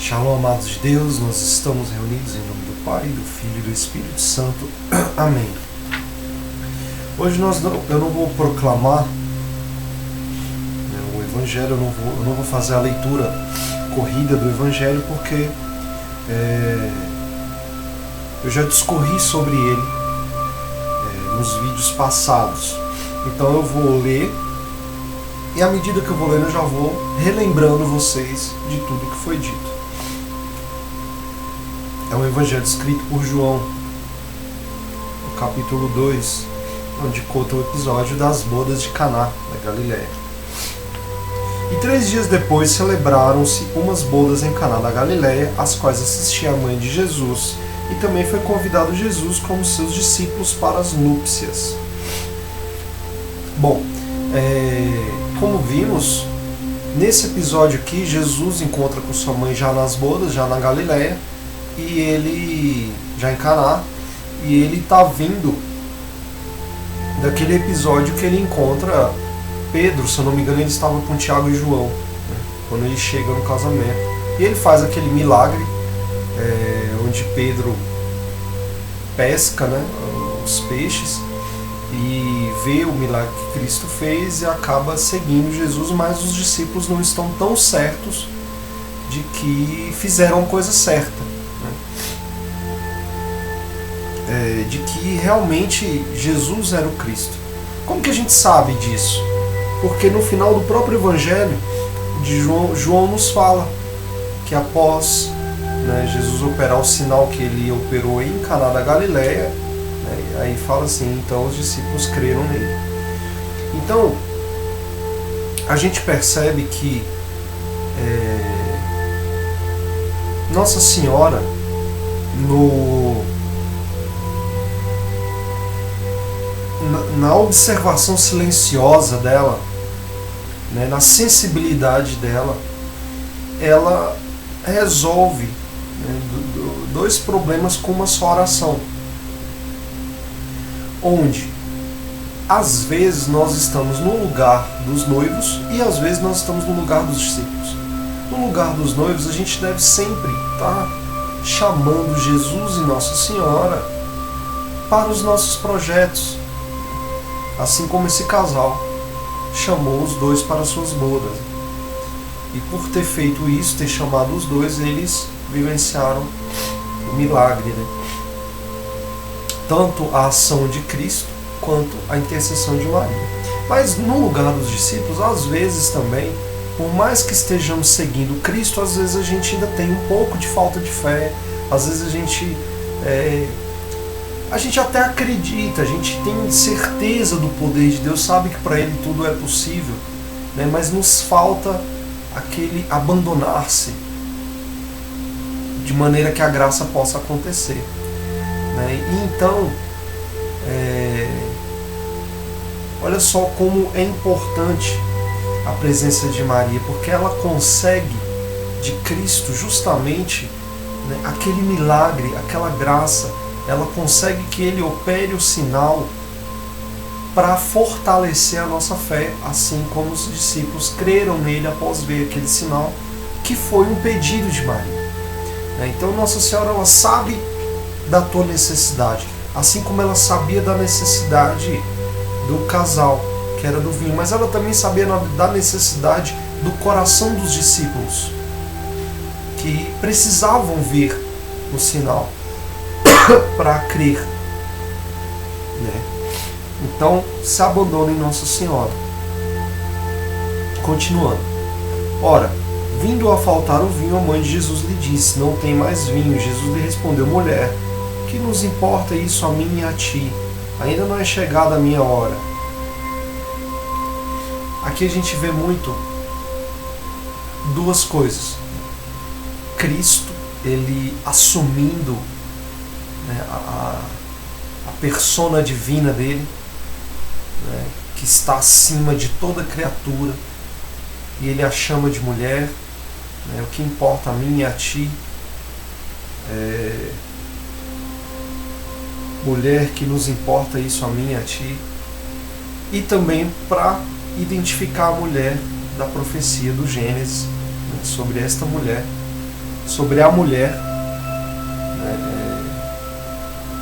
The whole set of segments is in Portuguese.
Shalom, amados de Deus, nós estamos reunidos em nome do Pai, do Filho e do Espírito Santo. Amém. Hoje eu não vou proclamar o Evangelho, eu não vou fazer a leitura corrida do Evangelho, porque eu já discorri sobre ele nos vídeos passados. Então eu vou ler, e à medida que eu vou lendo eu já vou relembrando vocês de tudo que foi dito. É um evangelho escrito por João, no capítulo 2, onde conta o episódio das bodas de Caná, da Galileia. E 3 dias depois celebraram-se umas bodas em Caná da Galileia, às quais assistia a mãe de Jesus, e também foi convidado Jesus como seus discípulos para as núpcias. Bom, como vimos, nesse episódio aqui, Jesus encontra com sua mãe já nas bodas, já na Galileia, e ele já em Caná, e ele está vindo daquele episódio que ele encontra Pedro, se eu não me engano ele estava com Tiago e João, né, quando ele chega no casamento, e ele faz aquele milagre onde Pedro pesca, né, os peixes e vê o milagre que Cristo fez e acaba seguindo Jesus, mas os discípulos não estão tão certos de que fizeram a coisa certa, de que realmente Jesus era o Cristo. Como que a gente sabe disso? Porque no final do próprio Evangelho de João nos fala que após Jesus operar o sinal que ele operou em Caná da Galileia, aí fala assim, então os discípulos creram nele. Então a gente percebe que Nossa Senhora na observação silenciosa dela, na sensibilidade dela, ela resolve dois problemas com uma só oração. Onde, às vezes, nós estamos no lugar dos noivos e às vezes nós estamos no lugar dos discípulos. No lugar dos noivos, a gente deve sempre estar chamando Jesus e Nossa Senhora para os nossos projetos. Assim como esse casal chamou os dois para suas bodas. E por ter feito isso, ter chamado os dois, eles vivenciaram o milagre, Tanto a ação de Cristo, quanto a intercessão de Maria. Mas no lugar dos discípulos, às vezes também, por mais que estejamos seguindo Cristo, às vezes a gente ainda tem um pouco de falta de fé, às vezes a gente até acredita, a gente tem certeza do poder de Deus, sabe que para Ele tudo é possível, mas nos falta aquele abandonar-se de maneira que a graça possa acontecer. E então, olha só como é importante a presença de Maria, porque ela consegue de Cristo justamente aquele milagre, aquela graça. Ela consegue que ele opere o sinal para fortalecer a nossa fé, assim como os discípulos creram nele após ver aquele sinal, que foi um pedido de Maria. Então Nossa Senhora, ela sabe da tua necessidade, assim como ela sabia da necessidade do casal, que era do vinho, mas ela também sabia da necessidade do coração dos discípulos, que precisavam ver o sinal para crer. Então se abandona em Nossa Senhora. Continuando. Ora, vindo a faltar o vinho, a mãe de Jesus lhe disse: não tem mais vinho. Jesus lhe respondeu: mulher, que nos importa isso a mim e a ti? Ainda não é chegada a minha hora. Aqui a gente vê muito duas coisas. Cristo, ele assumindo a persona divina dele, que está acima de toda criatura, e ele a chama de mulher. O que importa a mim e a ti, mulher, que nos importa isso a mim e a ti, e também para identificar a mulher da profecia do Gênesis, sobre esta mulher sobre a mulher,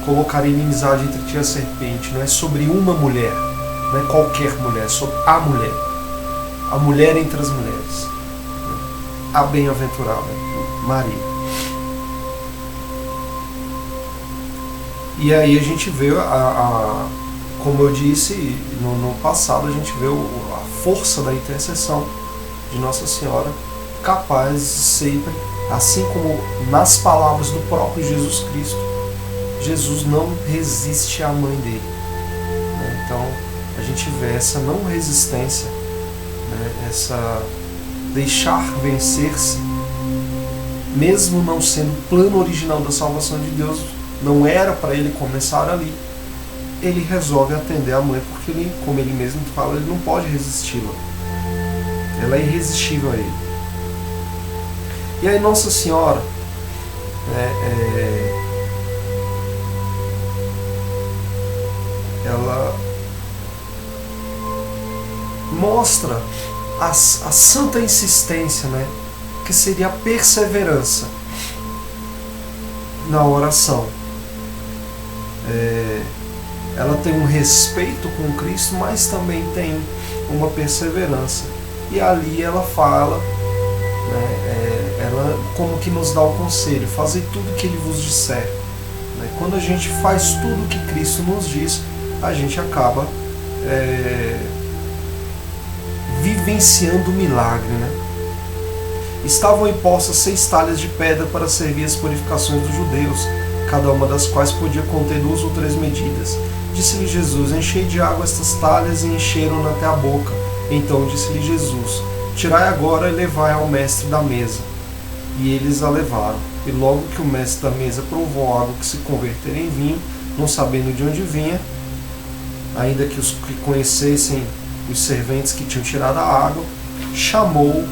colocar inimizade entre ti e a serpente, não é sobre uma mulher, não é qualquer mulher, é sobre a mulher entre as mulheres, a bem-aventurada Maria. E aí a gente vê, como eu disse no passado, a gente vê a força da intercessão de Nossa Senhora, capaz de sempre, assim como nas palavras do próprio Jesus Cristo, Jesus não resiste à mãe dele. Então a gente vê essa não resistência, essa deixar vencer-se, mesmo não sendo o plano original da salvação de Deus, não era para ele começar ali, ele resolve atender a mãe, porque ele, como ele mesmo fala, ele não pode resisti-la. Ela é irresistível a ele. E aí Nossa Senhora ela mostra a santa insistência, que seria a perseverança na oração. Ela tem um respeito com Cristo, mas também tem uma perseverança. E ali ela fala, ela como que nos dá o conselho: fazei tudo que Ele vos disser. Quando a gente faz tudo que Cristo nos diz, a gente acaba vivenciando o milagre. Estavam impostas 6 talhas de pedra para servir as purificações dos judeus, cada uma das quais podia conter 2 ou 3 medidas. Disse-lhe Jesus: enchei de água estas talhas, e encheram-na até a boca. Então disse-lhe Jesus: tirai agora e levai ao mestre da mesa. E eles a levaram. E logo que o mestre da mesa provou a água que se convertera em vinho, não sabendo de onde vinha, ainda que os que conhecessem os serventes que tinham tirado a água, chamou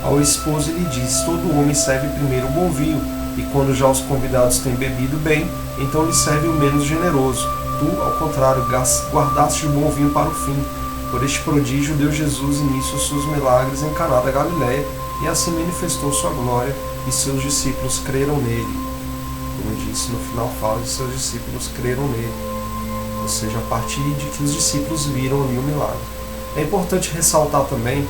ao esposo e lhe disse: todo homem serve primeiro o bom vinho, e quando já os convidados têm bebido bem, então lhe serve o menos generoso. Tu, ao contrário, guardaste o bom vinho para o fim. Por este prodígio deu Jesus início aos seus milagres em Caná da Galileia, e assim manifestou sua glória, e seus discípulos creram nele. Como eu disse, no final fala de seus discípulos creram nele. Ou seja, a partir de que os discípulos viram ali o milagre. É importante ressaltar também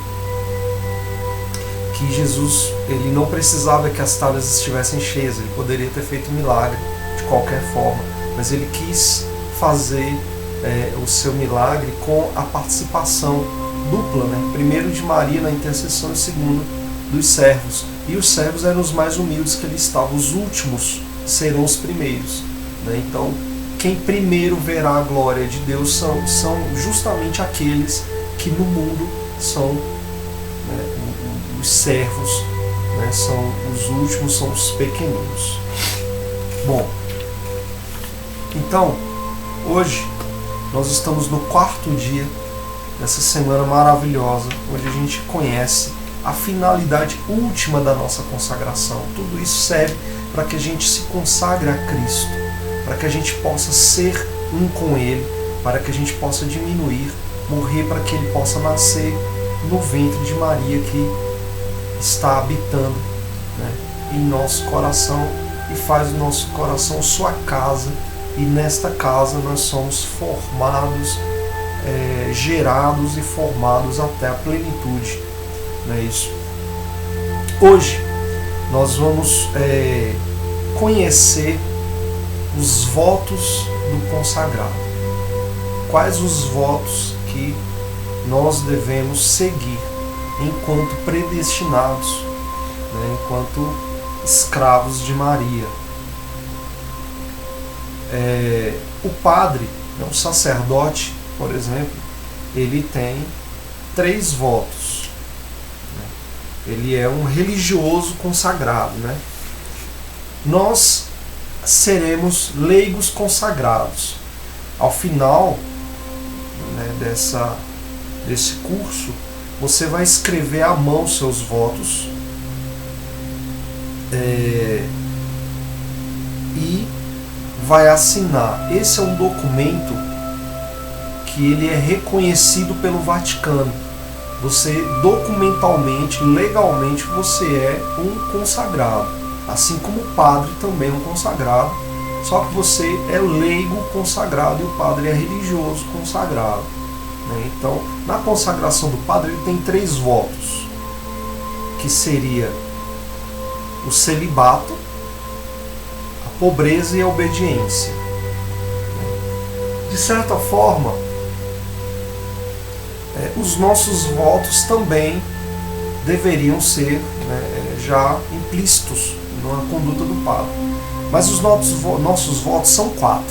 que Jesus, ele não precisava que as talhas estivessem cheias, ele poderia ter feito um milagre de qualquer forma, mas ele quis fazer o seu milagre com a participação dupla, primeiro de Maria na intercessão e segundo dos servos. E os servos eram os mais humildes que ali estavam, os últimos serão os primeiros. Então, quem primeiro verá a glória de Deus são justamente aqueles que no mundo são os servos, são os últimos, são os pequeninos. Bom, então, hoje nós estamos no 4º dia dessa semana maravilhosa, onde a gente conhece a finalidade última da nossa consagração. Tudo isso serve para que a gente se consagre a Cristo, para que a gente possa ser um com Ele, para que a gente possa diminuir, morrer para que Ele possa nascer no ventre de Maria, que está habitando em nosso coração e faz do nosso coração sua casa, e nesta casa nós somos formados, gerados e formados até a plenitude. Não é isso? Hoje nós vamos conhecer os votos do consagrado. Quais os votos que nós devemos seguir enquanto predestinados, enquanto escravos de Maria. O padre, o sacerdote, por exemplo, ele tem 3 votos. Ele é um religioso consagrado. Nós seremos leigos consagrados. Ao final desse curso, você vai escrever à mão seus votos e vai assinar. Esse é um documento que ele é reconhecido pelo Vaticano. Você, documentalmente, legalmente, você é um consagrado. Assim como o padre também é um consagrado, só que você é leigo consagrado e o padre é religioso consagrado. Né? Então, na consagração do padre, ele tem 3 votos, que seria o celibato, a pobreza e a obediência. De certa forma, os nossos votos também deveriam ser, né, já implícitos na conduta do padre. Mas os nossos votos são 4.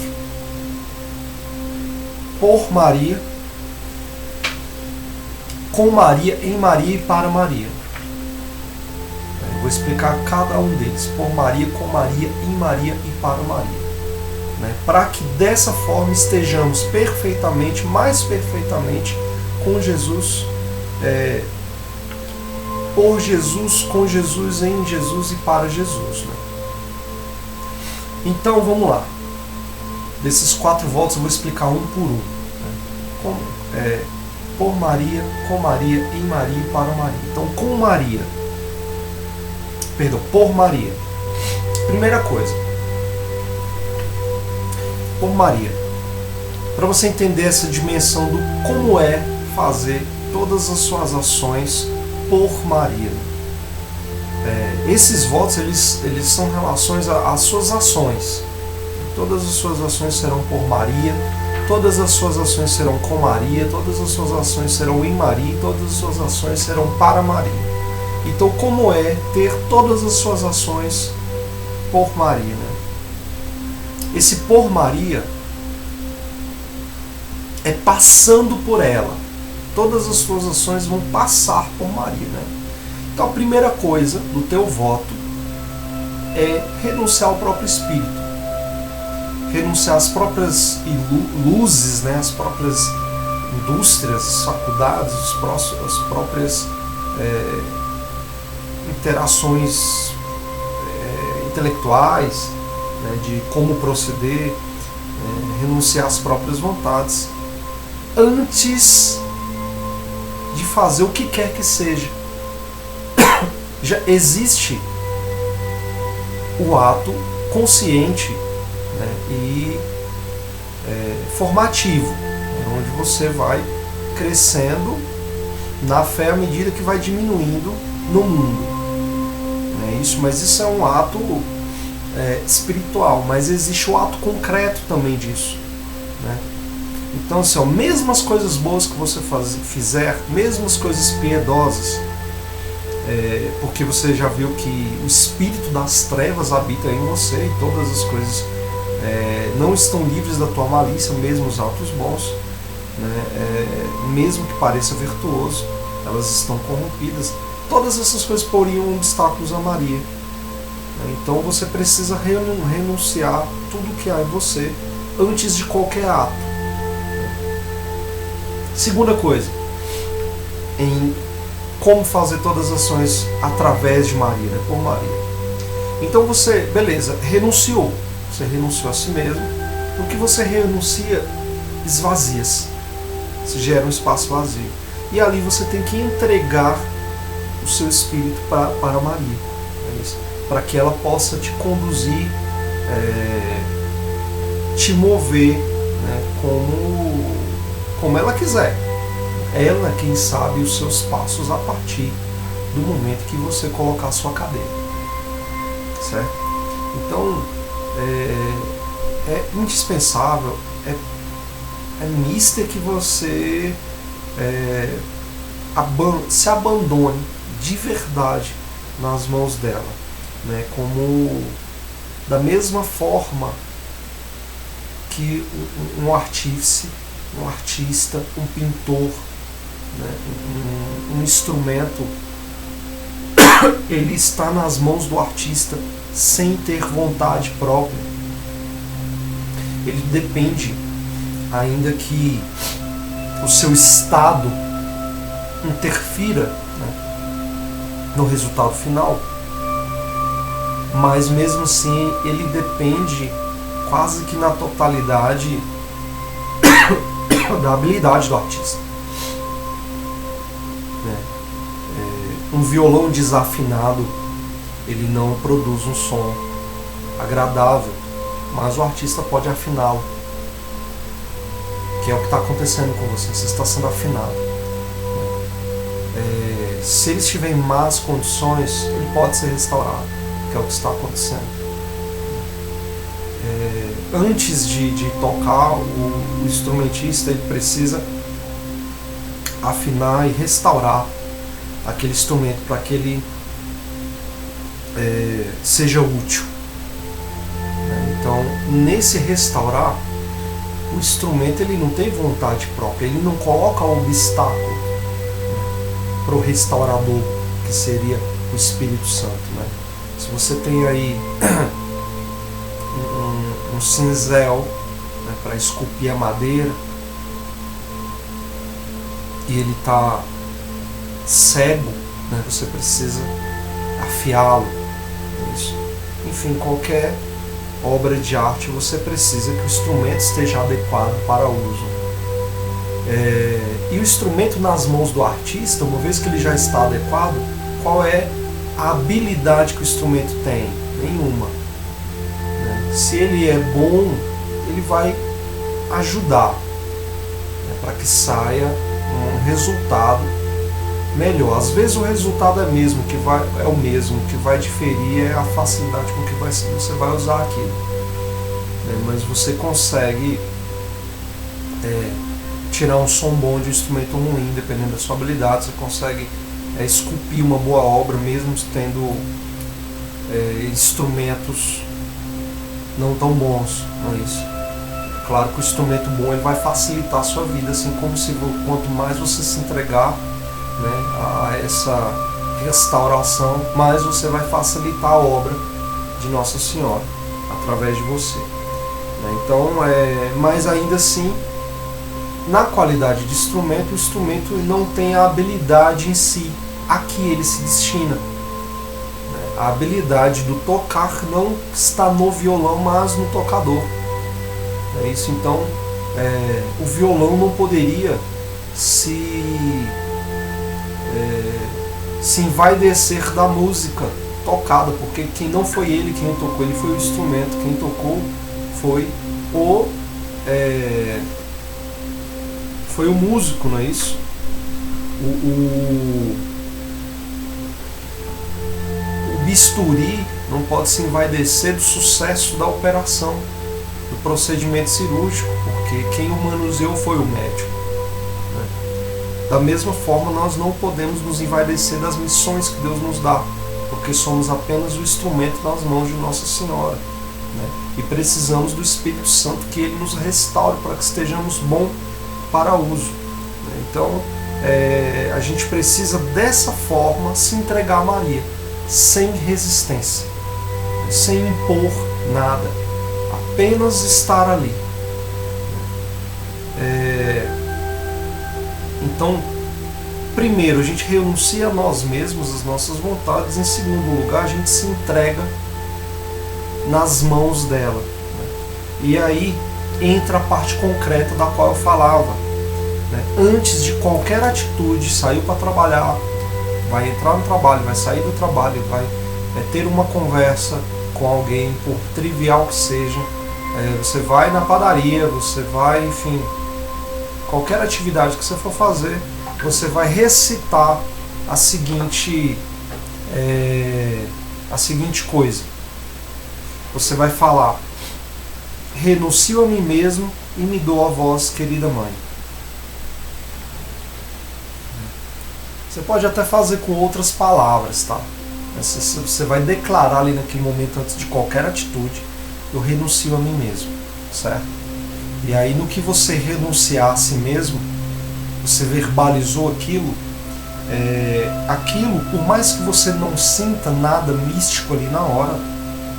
Por Maria, com Maria, em Maria e para Maria. Eu vou explicar cada um deles. Por Maria, com Maria, em Maria e para Maria. Para que dessa forma estejamos perfeitamente, mais perfeitamente, com Jesus, por Jesus, com Jesus, em Jesus e para Jesus. Então vamos lá. Desses 4 votos eu vou explicar um por um. Por Maria, com Maria, em Maria e para Maria. Então, com Maria. Perdão, por Maria. Primeira coisa. Por Maria. Para você entender essa dimensão do como é fazer todas as suas ações por Maria. Esses votos, eles são relações às suas ações. Todas as suas ações serão por Maria, todas as suas ações serão com Maria, todas as suas ações serão em Maria, e todas as suas ações serão para Maria. Então, como é ter todas as suas ações por Maria? Né? Esse por Maria é passando por ela. Todas as suas ações vão passar por Maria. Né? Então, a primeira coisa do teu voto é renunciar ao próprio espírito. Renunciar às próprias luzes, né? As próprias indústrias, as faculdades, as próprias interações intelectuais, né? De como proceder, renunciar às próprias vontades, antes de fazer o que quer que seja. Já existe o ato consciente, né, e formativo, onde você vai crescendo na fé à medida que vai diminuindo no mundo. Mas isso é um ato espiritual, mas existe o ato concreto também disso. Né? Então, assim, mesmo as coisas boas que você fizer, mesmo as coisas piedosas, porque você já viu que o espírito das trevas habita em você e todas as coisas não estão livres da tua malícia, mesmo os atos bons, né? Mesmo que pareça virtuoso, elas estão corrompidas. Todas essas coisas poriam obstáculos a Maria. Então você precisa renunciar tudo que há em você antes de qualquer ato. Segunda coisa, em como fazer todas as ações através de Maria, né? Por Maria. Então você, beleza, renunciou. Você renunciou a si mesmo. No que você renuncia, esvazia-se. Se gera um espaço vazio. E ali você tem que entregar o seu espírito para Maria. Para que ela possa te conduzir, te mover, né? Como ela quiser. Ela quem sabe os seus passos a partir do momento que você colocar a sua cadeira. Certo? Então, é indispensável, é mister que você se abandone de verdade nas mãos dela. Né? Como da mesma forma que um artista, um pintor, né? um instrumento, ele está nas mãos do artista sem ter vontade própria. Ele depende, ainda que o seu estado interfira, né, no resultado final, mas mesmo assim ele depende quase que na totalidade da habilidade do artista. Um violão desafinado ele não produz um som agradável, mas o artista pode afiná-lo, que é o que está acontecendo com você. Você está sendo afinado. Se ele estiver em más condições, ele pode ser restaurado, que é o que está acontecendo. Antes de tocar, o instrumentista ele precisa afinar e restaurar aquele instrumento para que ele seja útil. Então, nesse restaurar, o instrumento ele não tem vontade própria, ele não coloca obstáculo para o restaurador, que seria o Espírito Santo. Se você tem aí um cinzel para esculpir a madeira e ele está cego, você precisa afiá-lo. Enfim, qualquer obra de arte você precisa que o instrumento esteja adequado para uso. E o instrumento nas mãos do artista, uma vez que ele já está adequado, qual é a habilidade que o instrumento tem? Nenhuma. Se ele é bom, ele vai ajudar para que saia um resultado melhor. Às vezes o resultado é o mesmo, que vai diferir é a facilidade com que você vai usar aquilo. Mas você consegue tirar um som bom de um instrumento ruim, dependendo da sua habilidade. Você consegue esculpir uma boa obra, mesmo tendo instrumentos não tão bons, não é isso? Claro que o instrumento bom ele vai facilitar a sua vida, assim como quanto mais você se entregar a essa restauração, mais você vai facilitar a obra de Nossa Senhora através de você. Então, mas ainda assim, na qualidade de instrumento, o instrumento não tem a habilidade em si a que ele se destina. A habilidade do tocar não está no violão, mas no tocador. É isso. Então, o violão não poderia se envaidecer da música tocada, porque quem não foi ele quem tocou, ele foi o instrumento. Quem tocou foi o músico, não é isso? O bisturi não pode se envaidecer do sucesso da operação, do procedimento cirúrgico, porque quem o manuseou foi o médico. Da mesma forma, nós não podemos nos envaidecer das missões que Deus nos dá, porque somos apenas o instrumento nas mãos de Nossa Senhora. E precisamos do Espírito Santo que Ele nos restaure para que estejamos bons para uso. Então, a gente precisa dessa forma se entregar a Maria, sem resistência, sem impor nada, apenas estar ali. Então, primeiro, a gente renuncia a nós mesmos, as nossas vontades. Em segundo lugar, a gente se entrega nas mãos dela. E aí entra a parte concreta da qual eu falava. Antes de qualquer atitude, saiu para trabalhar, vai entrar no trabalho, vai sair do trabalho, vai ter uma conversa com alguém, por trivial que seja, você vai na padaria, você vai, enfim, qualquer atividade que você for fazer, você vai recitar a seguinte coisa. Você vai falar: renuncio a mim mesmo e me dou a vós, querida mãe. Você pode até fazer com outras palavras, tá? Você vai declarar ali naquele momento, antes de qualquer atitude: eu renuncio a mim mesmo, certo? E aí, no que você renunciar a si mesmo, você verbalizou aquilo, aquilo, por mais que você não sinta nada místico ali na hora,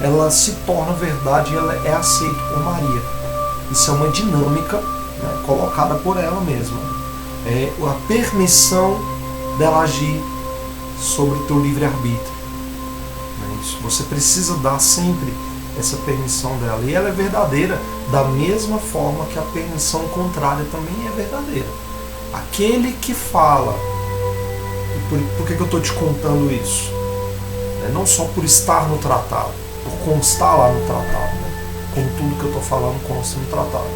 ela se torna verdade e ela é aceita por Maria. Isso é uma dinâmica, colocada por ela mesma. É a permissão dela agir sobre o teu livre-arbítrio. Você precisa dar sempre essa permissão dela. E ela é verdadeira da mesma forma que a permissão contrária também é verdadeira. Aquele que fala... Por que eu estou te contando isso? né? Não só por estar no tratado, por constar lá no tratado, né? Como tudo que eu estou falando consta no tratado.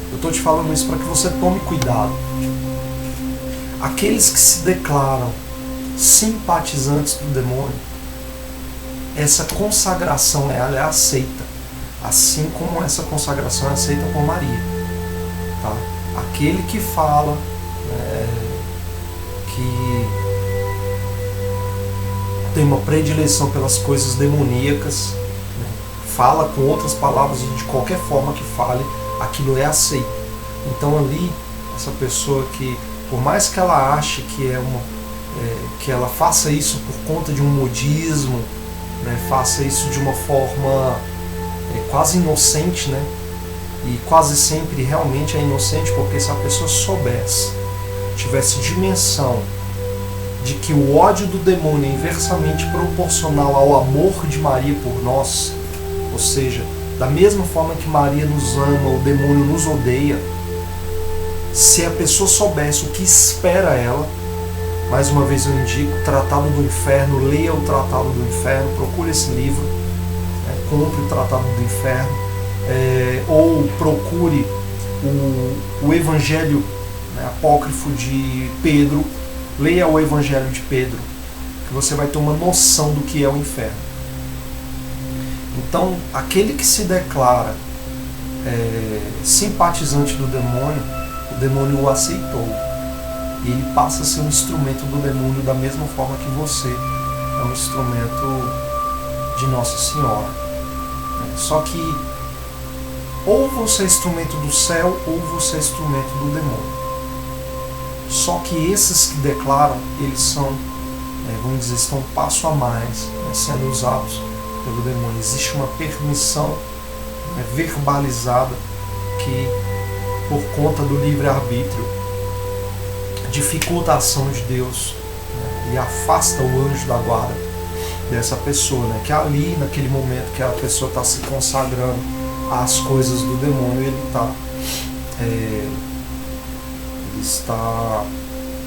Eu estou te falando isso para que você tome cuidado. Aqueles que se declaram simpatizantes do demônio, essa consagração ela é aceita, assim como essa consagração é aceita por Maria, tá? Aquele que fala que tem uma predileção pelas coisas demoníacas, né? Fala com outras palavras de qualquer forma que fale, aquilo é aceito. Então ali, essa pessoa que, por mais que ela ache que que ela faça isso por conta de um modismo, né, faça isso de uma forma quase inocente, né, e quase sempre realmente é inocente, porque se a pessoa soubesse, tivesse dimensão de que o ódio do demônio é inversamente proporcional ao amor de Maria por nós, ou seja, da mesma forma que Maria nos ama, o demônio nos odeia, se a pessoa soubesse o que espera ela, mais uma vez eu indico, Tratado do Inferno, leia o Tratado do Inferno, procure esse livro, compre o Tratado do Inferno, ou procure o Evangelho, né, apócrifo de Pedro, leia o Evangelho de Pedro, que você vai ter uma noção do que é o inferno. Então, aquele que se declara simpatizante do demônio, o demônio o aceitou. E ele passa a ser um instrumento do demônio da mesma forma que você é um instrumento de Nossa Senhora. Só que ou você é instrumento do céu ou você é instrumento do demônio. Só que esses que declaram, eles são, vamos dizer, estão um passo a mais, né, sendo usados pelo demônio. Existe uma permissão, né, verbalizada que, por conta do livre-arbítrio, dificulta a ação de Deus, né, e afasta o anjo da guarda dessa pessoa, né, que ali, naquele momento que a pessoa está se consagrando às coisas do demônio, ele está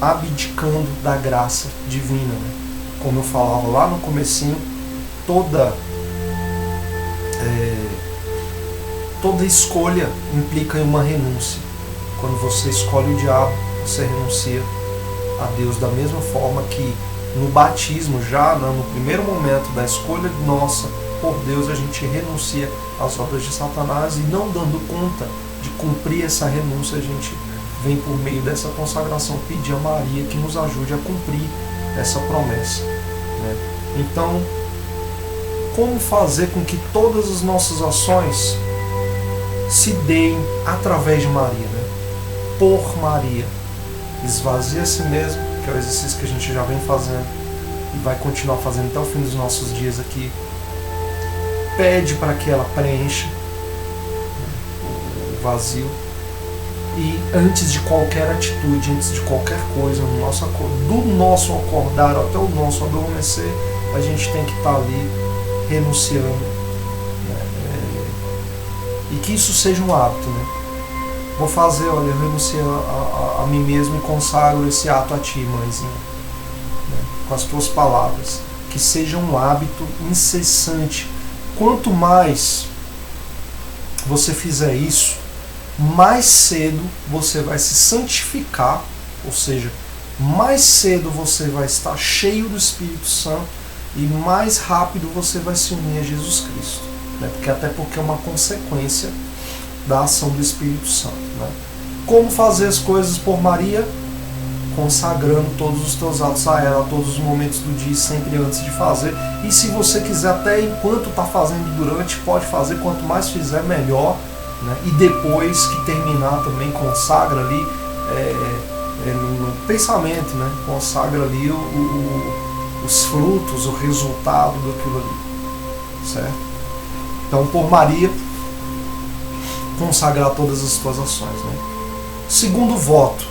abdicando da graça divina, né? Como eu falava lá no comecinho, toda escolha implica em uma renúncia. Quando você escolhe o diabo, você renuncia a Deus, da mesma forma que no batismo, já no primeiro momento da escolha nossa por Deus, a gente renuncia às obras de Satanás, e não dando conta de cumprir essa renúncia, a gente vem por meio dessa consagração pedir a Maria que nos ajude a cumprir essa promessa, né? Então, como fazer com que todas as nossas ações se deem através de Maria, né? Por Maria. Esvazia a si mesmo, que é o exercício que a gente já vem fazendo e vai continuar fazendo até o fim dos nossos dias aqui. Pede para que ela preencha, né, o vazio. E antes de qualquer atitude, antes de qualquer coisa, do nosso acordar até o nosso adormecer, a gente tem que estar ali renunciando, né? E que isso seja um hábito, né? Vou fazer, olha, eu renuncio a mim mesmo e consagro esse ato a ti, mãezinha, né? Com as tuas palavras. Que seja um hábito incessante. Quanto mais você fizer isso, mais cedo você vai se santificar, ou seja, mais cedo você vai estar cheio do Espírito Santo e mais rápido você vai se unir a Jesus Cristo, né? Porque é uma consequência da ação do Espírito Santo, né? Como fazer as coisas por Maria? Consagrando todos os teus atos a ela, todos os momentos do dia, sempre antes de fazer. E se você quiser, até enquanto está fazendo durante, pode fazer, quanto mais fizer, melhor, né? E depois que terminar também, consagra ali no pensamento, né? Consagra ali os frutos, o resultado daquilo ali, certo? Então, por Maria, consagrar todas as tuas ações, né? Segundo voto,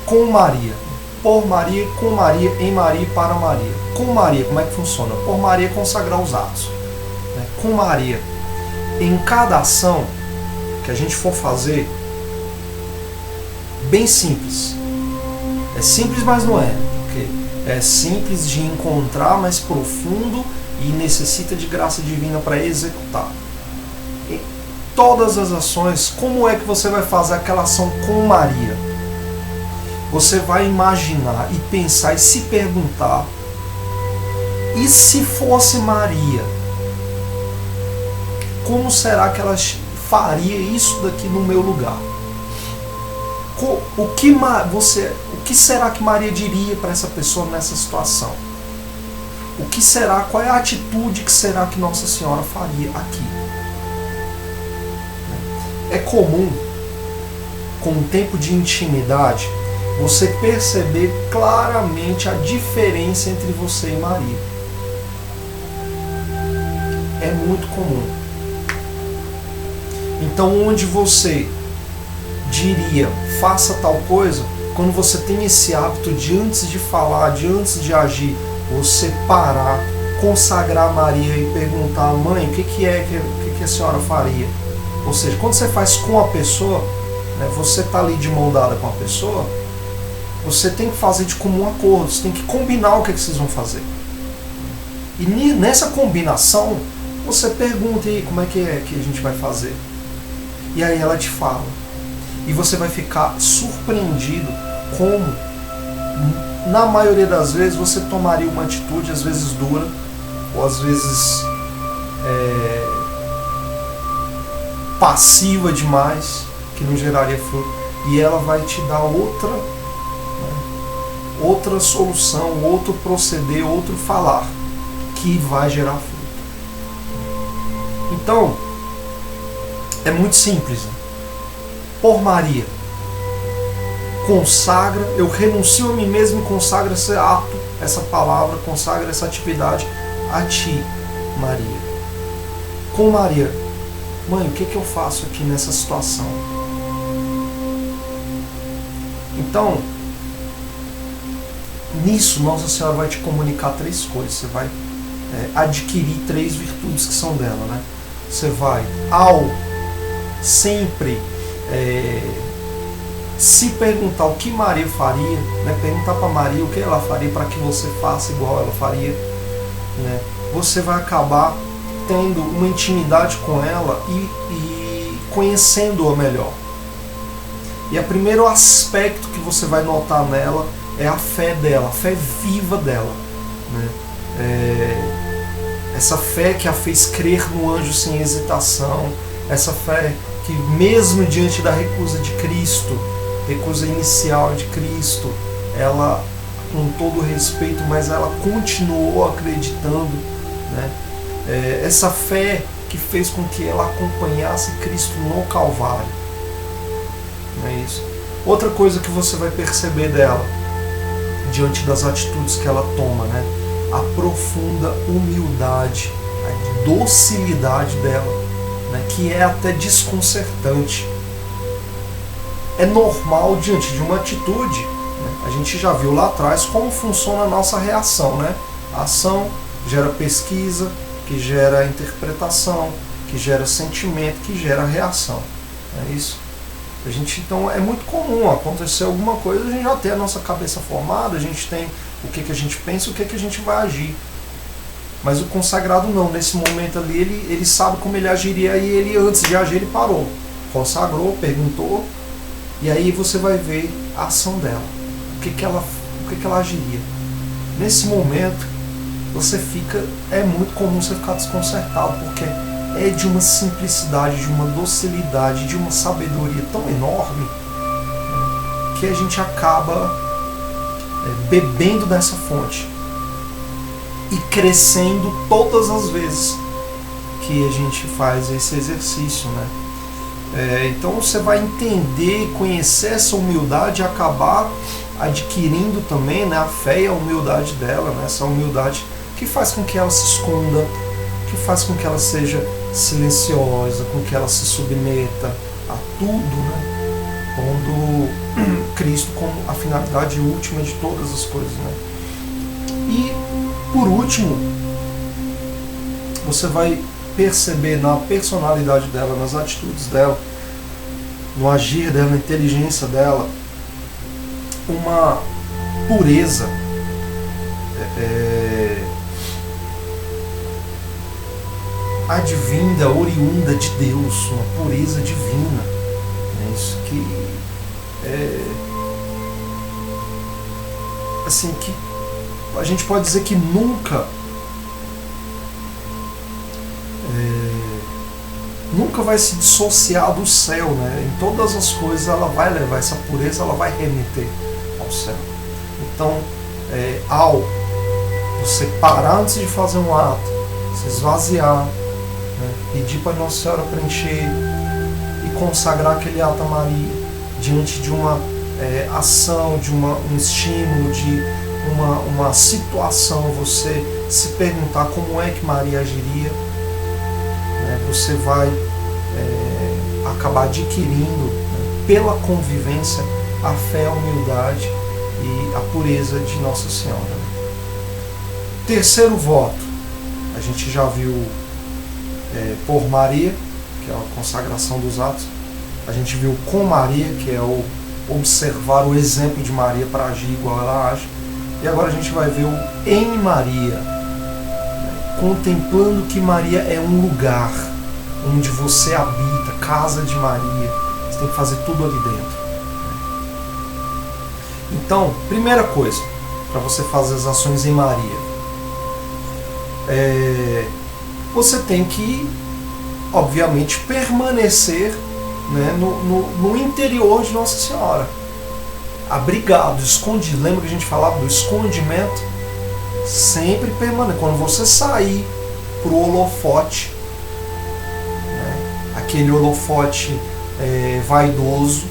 com Maria, por Maria, com Maria, em Maria e para Maria. Com Maria, como é que funciona? Por Maria, consagrar os atos, né? Com Maria, em cada ação que a gente for fazer, bem simples. É simples, mas não é, porque simples de encontrar, mas profundo e necessita de graça divina para executar. Em todas as ações, como é que você vai fazer aquela ação com Maria? Você vai imaginar e pensar e se perguntar: e se fosse Maria, como será que ela faria isso daqui no meu lugar? O que será que Maria diria para essa pessoa nessa situação? Qual é a atitude que será que Nossa Senhora faria aqui? É comum, com o tempo de intimidade, você perceber claramente a diferença entre você e Maria. É muito comum. Então, onde você diria, faça tal coisa, quando você tem esse hábito de, antes de falar, de antes de agir, você parar, consagrar Maria e perguntar: mãe, o que a senhora faria? Ou seja, quando você faz com a pessoa, né, você está ali de mão dada com a pessoa, você tem que fazer de comum acordo, você tem que combinar o que vocês vão fazer. E nessa combinação, você pergunta: e aí, como é que a gente vai fazer? E aí ela te fala. E você vai ficar surpreendido como, na maioria das vezes, você tomaria uma atitude, às vezes dura, ou às vezes passiva demais, que não geraria fruto, e ela vai te dar outra solução, outro proceder, outro falar, que vai gerar fruto. Então, é muito simples. Por Maria, consagra, eu renuncio a mim mesmo e consagra esse ato, essa palavra, consagra essa atividade a ti, Maria. Com Maria: mãe, o que eu faço aqui nessa situação? Então, nisso, Nossa Senhora vai te comunicar 3 coisas. Você vai adquirir 3 virtudes que são dela, né? Você vai, ao sempre se perguntar o que Maria faria, né? Perguntar para Maria o que ela faria para que você faça igual ela faria, né? Você vai acabar tendo uma intimidade com ela e conhecendo-a melhor. E o primeiro aspecto que você vai notar nela é a fé dela, a fé viva dela, né? Essa fé que a fez crer no anjo sem hesitação, essa fé que, mesmo diante da recusa de Cristo, recusa inicial de Cristo, ela, com todo respeito, mas ela continuou acreditando, né? Essa fé que fez com que ela acompanhasse Cristo no Calvário. Não é isso? Outra coisa que você vai perceber dela, diante das atitudes que ela toma, né? A profunda humildade, a docilidade dela, né? Que é até desconcertante. É normal diante de uma atitude, né? A gente já viu lá atrás como funciona a nossa reação, né? A ação gera pesquisa, que gera interpretação, que gera sentimento, que gera reação. É isso? A gente, então, é muito comum acontecer alguma coisa, a gente já tem a nossa cabeça formada, a gente tem o que a gente pensa e o que a gente vai agir. Mas o consagrado não, nesse momento ali ele sabe como ele agiria, e ele, antes de agir, ele parou, consagrou, perguntou, e aí você vai ver a ação dela, o que ela agiria. Nesse momento você fica, é muito comum você ficar desconcertado, porque é de uma simplicidade, de uma docilidade, de uma sabedoria tão enorme, que a gente acaba bebendo dessa fonte e crescendo todas as vezes que a gente faz esse exercício, né? Então você vai entender, conhecer essa humildade e acabar adquirindo também, né, a fé e a humildade dela, né? Essa humildade que faz com que ela se esconda, que faz com que ela seja silenciosa, com que ela se submeta a tudo, né? Pondo Cristo como a finalidade última de todas as coisas, né? E, por último, você vai perceber na personalidade dela, nas atitudes dela, no agir dela, na inteligência dela, uma pureza advinda, oriunda de Deus, uma pureza divina. É isso que assim, que a gente pode dizer que nunca vai se dissociar do céu, né? Em todas as coisas ela vai levar essa pureza, ela vai remeter ao céu. Então, ao você parar antes de fazer um ato, se esvaziar, né? Pedir para Nossa Senhora preencher e consagrar aquele ato a Maria diante de uma ação, de um estímulo, de uma situação, você se perguntar como é que Maria agiria, né? Você vai acabar adquirindo, né, pela convivência, a fé, a humildade e a pureza de Nossa Senhora. Terceiro voto, a gente já viu por Maria, que é a consagração dos atos. A gente viu com Maria, que é o observar o exemplo de Maria para agir igual ela age. E agora a gente vai ver o em Maria, né, contemplando que Maria é um lugar onde você habita, casa de Maria. Você tem que fazer tudo ali dentro. Então, primeira coisa, para você fazer as ações em Maria, você tem que, obviamente, permanecer, né, no interior de Nossa Senhora, abrigado, escondido. Lembra que a gente falava do escondimento? Sempre permanece. Quando você sair para o holofote, né, aquele holofote vaidoso,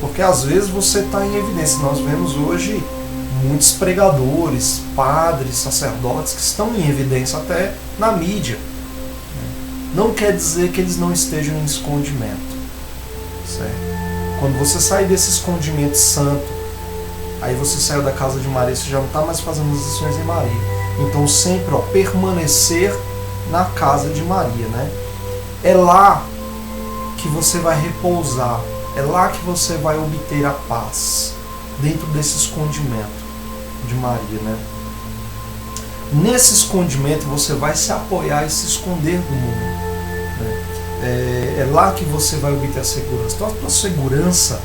porque às vezes você está em evidência. Nós vemos hoje muitos pregadores, padres, sacerdotes que estão em evidência até na mídia. Não quer dizer que eles não estejam em escondimento, certo? Quando você sair desse escondimento santo, aí você saiu da casa de Maria, você já não está mais fazendo as ações em Maria. Então sempre permanecer na casa de Maria, né? É lá que você vai repousar, é lá que você vai obter a paz, dentro desse escondimento de Maria, né? Nesse escondimento você vai se apoiar e se esconder do mundo, né? É lá que você vai obter a segurança. Então a tua segurança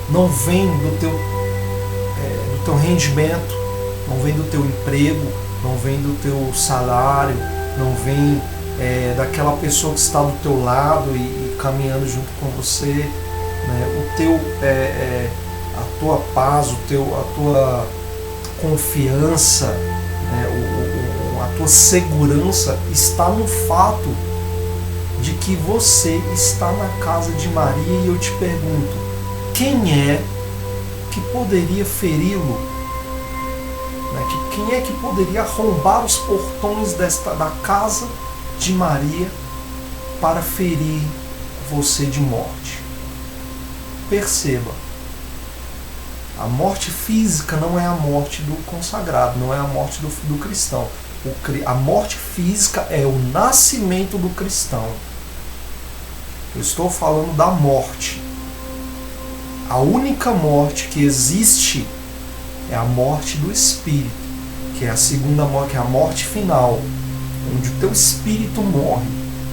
não vem do teu rendimento, não vem do teu emprego, não vem do teu salário, não vem daquela pessoa que está do teu lado e caminhando junto com você, né? A tua paz, a tua confiança, né? A tua segurança está no fato de que você está na casa de Maria. E eu te pergunto, quem é que poderia feri-lo? Quem é que poderia arrombar os portões da casa de Maria para ferir você de morte? Perceba, a morte física não é a morte do consagrado, não é a morte do cristão. A morte física é o nascimento do cristão. Eu estou falando da morte. A única morte que existe é a morte do espírito, que é a segunda morte, que é a morte final, onde o teu espírito morre,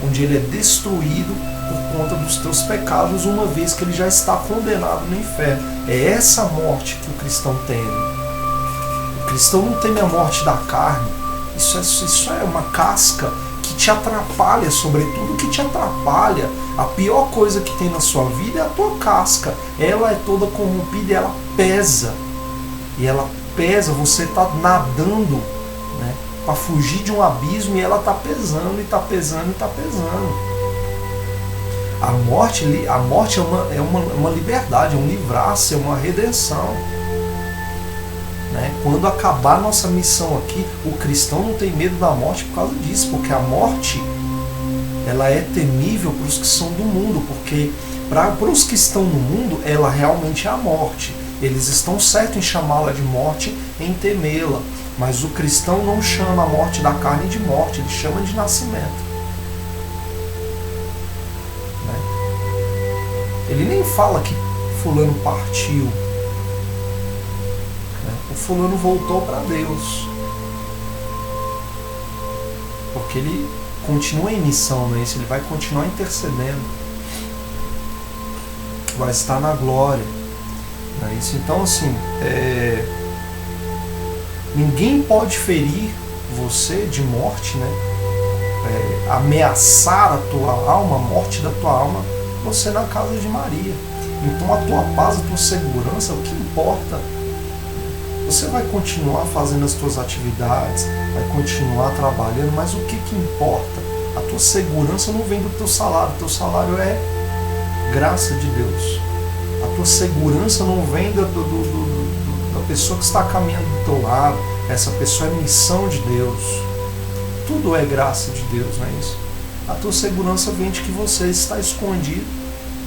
onde ele é destruído por conta dos teus pecados, uma vez que ele já está condenado no inferno. É essa morte que o cristão teme. O cristão não teme a morte da carne. Isso é uma casca que te atrapalha, sobretudo que te atrapalha. A pior coisa que tem na sua vida é a tua casca. Ela é toda corrompida e ela pesa. E ela pesa, você está nadando, né, para fugir de um abismo, e ela está pesando, e está pesando, e está pesando. A morte é uma liberdade, é um livrar-se, é uma redenção. Né? Quando acabar a nossa missão aqui, o cristão não tem medo da morte por causa disso, porque a morte ela é temível para os que são do mundo, porque para os que estão no mundo, ela realmente é a morte. Eles estão certos em chamá-la de morte, em temê-la. Mas o cristão não chama a morte da carne de morte, ele chama de nascimento. Ele nem fala que fulano partiu. O fulano voltou para Deus. porque ele continua em missão, não é isso? Ele vai continuar intercedendo, vai estar na glória, não é isso? Então, assim, ninguém pode ferir você de morte, né? Ameaçar a tua alma, a morte da tua alma, você na casa de Maria. Então a tua paz, a tua segurança, o que importa? Você vai continuar fazendo as tuas atividades, vai continuar trabalhando, mas o que importa? A tua segurança não vem do teu salário. O teu salário é graça de Deus. A tua segurança não vem da pessoa que está caminhando do teu lado. Essa pessoa é missão de Deus. Tudo é graça de Deus, não é isso? A tua segurança vem de que você está escondido.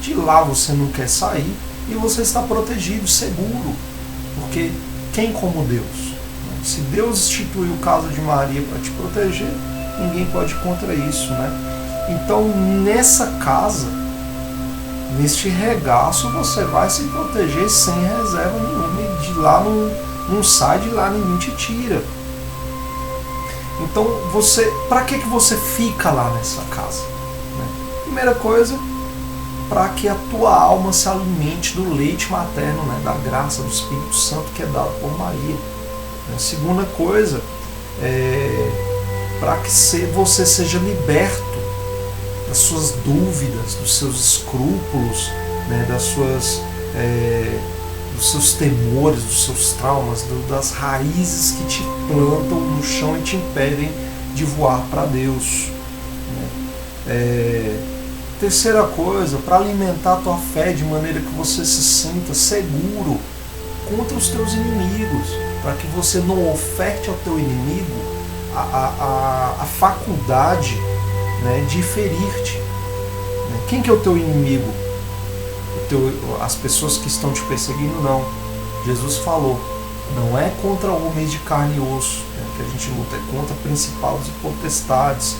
De lá você não quer sair e você está protegido, seguro. Porque quem como Deus? Se Deus instituiu o caso de Maria para te proteger, ninguém pode ir contra isso, né? Então, nessa casa, neste regaço, você vai se proteger sem reserva nenhuma. E de lá não sai, de lá ninguém te tira. Então, para que você fica lá nessa casa? Né? Primeira coisa, para que a tua alma se alimente do leite materno, né? Da graça do Espírito Santo que é dado por Maria. Segunda coisa, para que você seja liberto das suas dúvidas, dos seus escrúpulos, né? Dos seus temores, dos seus traumas, das raízes que te plantam no chão e te impedem de voar para Deus. Terceira coisa, para alimentar a tua fé de maneira que você se sinta seguro contra os teus inimigos, para que você não oferte ao teu inimigo a faculdade, né, de ferir-te. Quem que é o teu inimigo? As pessoas que estão te perseguindo? Não. Jesus falou, não é contra homens de carne e osso, né, que a gente luta, é contra principados e potestades.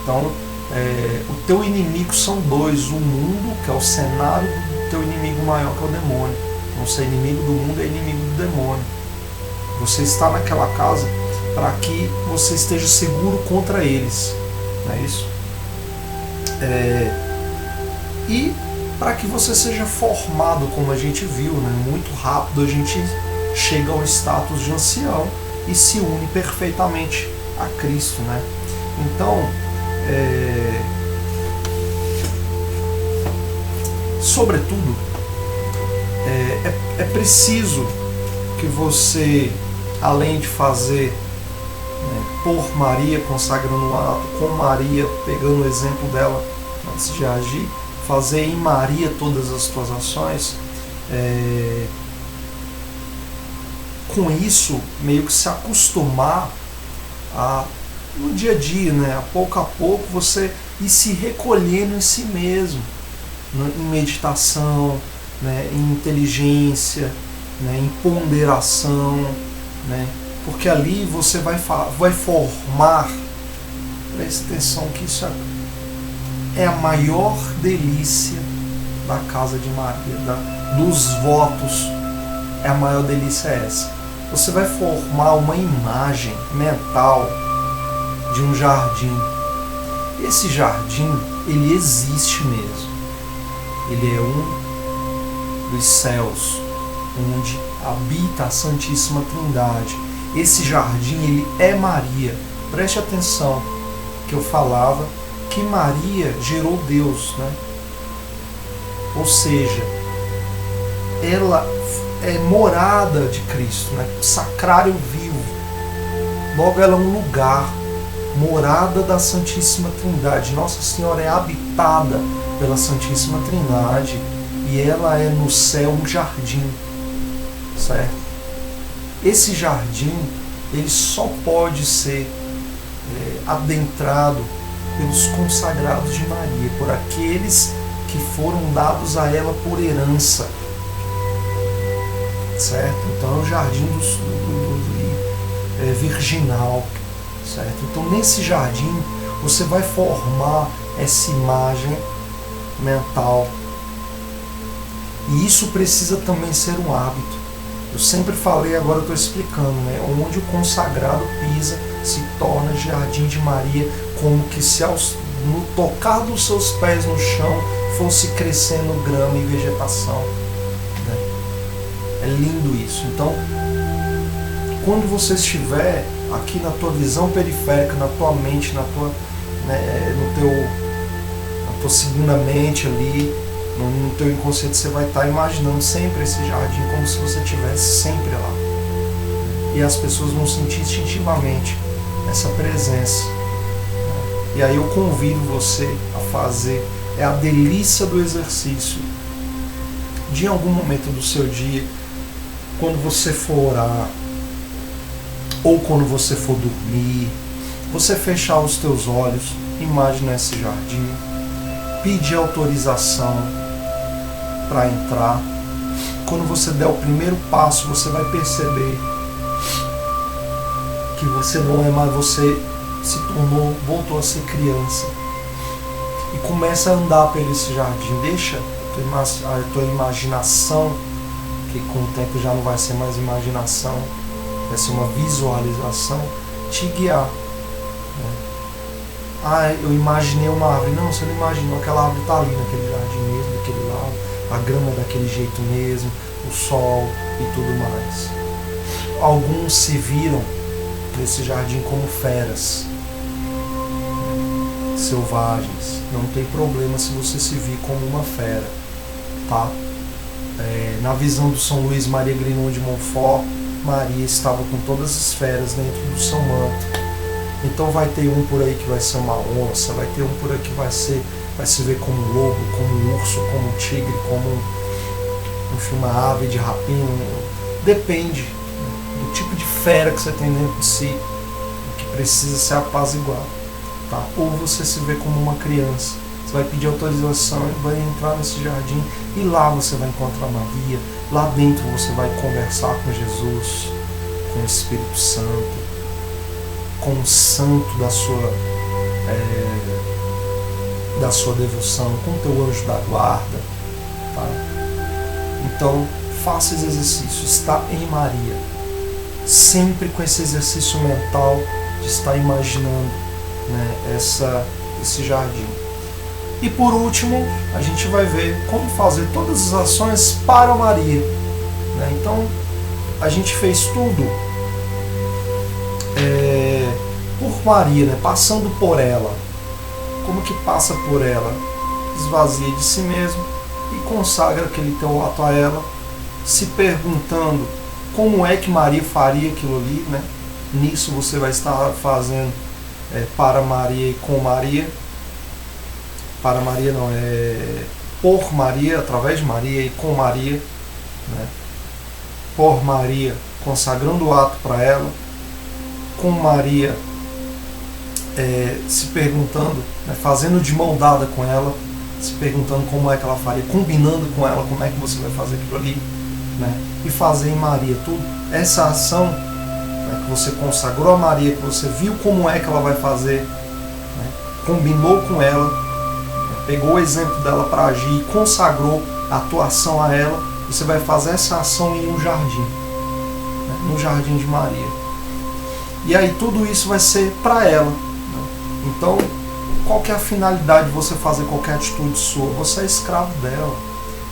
Então, o teu inimigo são dois: o mundo, que é o cenário do teu inimigo maior, que é o demônio. Então, ser inimigo do mundo é inimigo do demônio. Você está naquela casa para que você esteja seguro contra eles, não é isso? E para que você seja formado, como a gente viu, né? Muito rápido a gente chega ao status de ancião e se une perfeitamente a Cristo, né? Então, sobretudo, é preciso que você, além de fazer, né, por Maria, consagrando o ato, com Maria, pegando o exemplo dela antes de agir, fazer em Maria todas as tuas ações, com isso meio que se acostumar no dia a dia, né, a pouco você ir se recolhendo em si mesmo, né, em meditação, né, em inteligência, né, em ponderação, né, porque ali você vai formar, preste atenção que isso é a maior delícia da casa de Maria, dos votos, a maior delícia é essa. Você vai formar uma imagem mental de um jardim. Esse jardim, ele existe mesmo. Ele é um dos céus, onde habita a Santíssima Trindade. Esse jardim, ele é Maria. Preste atenção que eu falava que Maria gerou Deus, né? Ou seja, ela é morada de Cristo, né? Sacrário vivo. Logo, ela é um lugar, morada da Santíssima Trindade. Nossa Senhora é habitada pela Santíssima Trindade e ela é no céu um jardim, certo? Esse jardim, ele só pode ser adentrado pelos consagrados de Maria, por aqueles que foram dados a ela por herança, certo? Então é o jardim virginal, certo? Então nesse jardim você vai formar essa imagem mental, e isso precisa também ser um hábito. Eu sempre falei, agora eu estou explicando, né? Onde o consagrado pisa se torna jardim de Maria, como que se no tocar dos seus pés no chão fosse crescendo grama e vegetação. É lindo isso. Então, quando você estiver aqui na tua visão periférica, na tua mente, na tua segunda mente ali, no teu inconsciente, você vai estar imaginando sempre esse jardim como se você estivesse sempre lá. E as pessoas vão sentir instintivamente essa presença. E aí eu convido você a fazer, é a delícia do exercício, de em algum momento do seu dia, quando você for orar, ou quando você for dormir, você fechar os teus olhos, imaginar esse jardim, pedir autorização para entrar. Quando você der o primeiro passo, você vai perceber que você não é mais você, voltou a ser criança. E começa a andar por esse jardim. Deixa a tua imaginação, que com o tempo já não vai ser mais imaginação, vai ser uma visualização, te guiar. Eu imaginei uma árvore. Não, você não imaginou, aquela árvore está ali naquele jardim mesmo, daquele lado, a grama daquele jeito mesmo, o sol e tudo mais. Alguns se viram nesse jardim como feras selvagens. Não tem problema se você se vir como uma fera, tá? Na visão do São Luís Maria Grignon de Montfort, Maria estava com todas as feras dentro do seu manto. Então vai ter um por aí que vai ser uma onça, vai ter um por aí que vai se ver como um lobo, como um urso, como um tigre, como uma ave de rapina. Depende do tipo de fera que você tem dentro de si, que precisa ser apaziguado. Tá? Ou você se vê como uma criança, você vai pedir autorização e vai entrar nesse jardim, e lá você vai encontrar Maria, lá dentro você vai conversar com Jesus, com o Espírito Santo, com o santo da sua devoção, com o teu anjo da guarda. Tá? Então, faça esse exercício, está em Maria, sempre com esse exercício mental de estar imaginando, esse jardim. E por último, a gente vai ver como fazer todas as ações para Maria. Então, a gente fez tudo por Maria, passando por ela. Como que passa por ela? Esvazia de si mesmo e consagra aquele teu ato a ela, se perguntando como é que Maria faria aquilo ali. Nisso você vai estar fazendo para Maria e com Maria. Para Maria não, por Maria, através de Maria e com Maria. Por Maria, consagrando o ato para ela. Com Maria, se perguntando, fazendo de mão dada com ela, se perguntando como é que ela faria, combinando com ela como é que você vai fazer aquilo ali, e fazer em Maria tudo. Essa ação que você consagrou a Maria, que você viu como é que ela vai fazer, combinou com ela, pegou o exemplo dela para agir e consagrou a atuação a ela, você vai fazer essa ação em um jardim, no jardim de Maria. E aí tudo isso vai ser para ela. Então, qual que é a finalidade de você fazer qualquer atitude sua? Você é escravo dela.